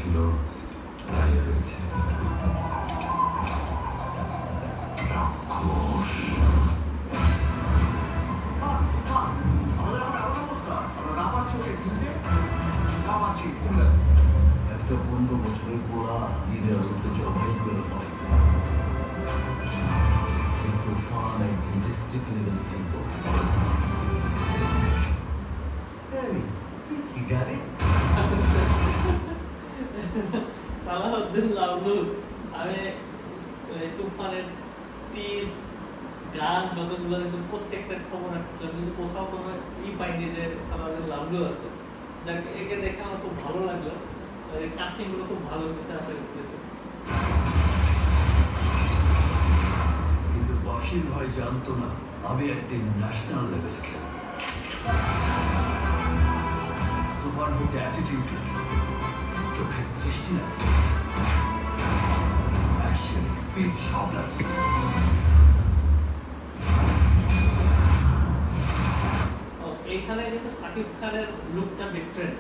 ছিল দাঁড়িয়ে রয়েছে রাক্ষস। একটা 15 বছরের পোড়া দিনের আলোতে জবাই করে ফেলাইছে, কিন্তু ফান একদিন ডিস্ট্রিক্ট লেভেলে খেলবো। তুই কি গাড়ি সালাউদ্দিন লাবলু, আমি তুফানের টিজ গান যতগুলো আছে প্রত্যেকটা খবর রাখছিলাম, কিন্তু কোথাও কোনো পাইনি যে সালাউদ্দিন লাবলু আছে। যাকে একে দেখে আমার খুব ভালো লাগলো, কাস্টিং গুলো খুব ভালো হয়েছে, আশা করতেছি। কিন্তু বাসির ভাই জানতো না আমি একদিন ন্যাশনাল লেভেলে খেলবো। তুফান হতে অ্যাটিটিউড লাগে, চোখের দৃষ্টি লাগে, অ্যাকশন স্পিড সব লাগে। এইখানে কিন্তু সাকিব খানের লুকটা ডিফারেন্ট,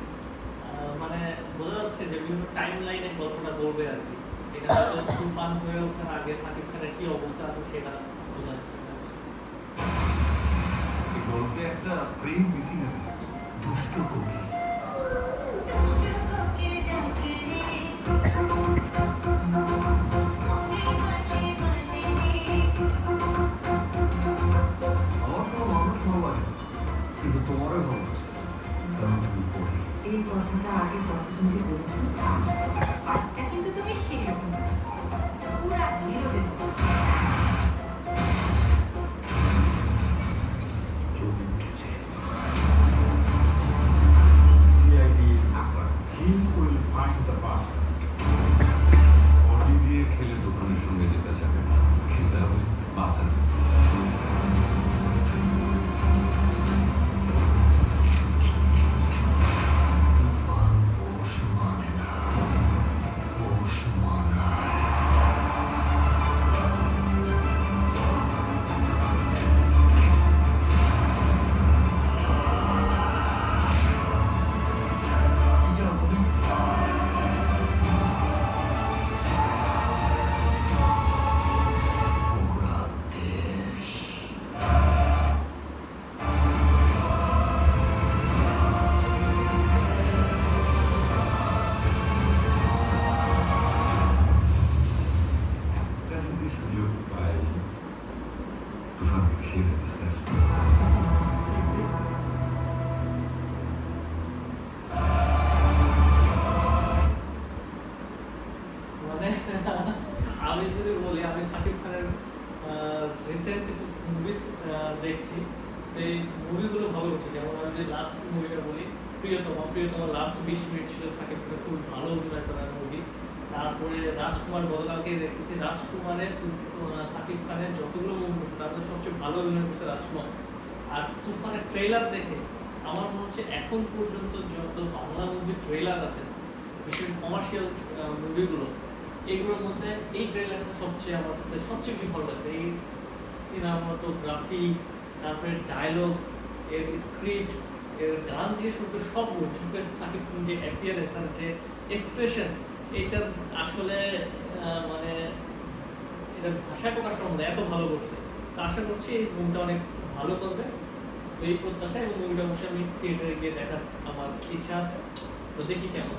মানে বোঝা যাচ্ছে যে বিভিন্ন টাইম লাইনে গল্পটা বলবে আর কি। এটা হয়তো তুফান হয়ে ওঠার আগে সাকিব খানের কি অবস্থা আছে সেটা বোঝা যাচ্ছে। এই গল্পে একটা প্রেম মিসিং আছে, দুষ্ট কবি। কিন্তু তোমারও ভালো আছে, কারণ তুমি পড়ি। এই কথাটা আগে কতজনকে বলেছেন? পাঠটা কিন্তু তুমি সেই রকম পুরা হিরোদের জমে উঠেছে। CID Akbar. He will find the bastard. Body দিয়ে খেলে দোকানের সঙ্গে যেতে যাবে না, খেতে হবে মাথা দিয়ে। তুফান পোষ মানে না, পোষ মানায়। কি জানো তুমি? পুরা দেশ একটা যদি সুযোগ পাই, তুফানকে খেয়ে দেবে স্যার। মানে আমি যদি বলি, আমি সাকিব খানের রিসেন্ট কিছু মুভি দেখছি, তো এই মুভিগুলো ভালো হচ্ছে। যেমন আমি যদি লাস্ট মুভিটা বলি, প্রিয়তমা লাস্ট 20 মিনিট ছিল সাকিব খানের খুব ভালো অভিনয় করার মুভি। তারপরে রাজকুমার গতকালকে দেখেছি, রাজকুমারের সাকিব খানের যতগুলো মুভি করছে তার মধ্যে সবচেয়ে ভালো অভিনয় করছে রাজকুমার। আর তুফানের ট্রেলার দেখে আমার মনে হচ্ছে এখন পর্যন্ত যত বাংলা মুভি ট্রেলার আছে, বিশেষ কমার্শিয়াল মুভিগুলো, এগুলোর মধ্যে এই ট্রেলারটা সবচেয়ে আমার কাছে সবচেয়ে বেশি ভালো লাগছে। এই সিনেমাটোগ্রাফি, তারপরে ডায়লগ, এর স্ক্রিপ্ট, এর গান থেকে শুরু করে সব সাকিব খানের যে অ্যাপিয়ারেন্স আর যে এক্সপ্রেশন, এটা আসলে মানে এটা ভাষায় প্রকাশ করার মধ্যে এত ভালো করছে। তো আশা করছি এই মুভিটা অনেক ভালো করবে, এই প্রত্যাশা। এবং মুভিটা অবশ্যই আমি থিয়েটারে গিয়ে দেখার আমার ইচ্ছা আছে, তো দেখি কেমন।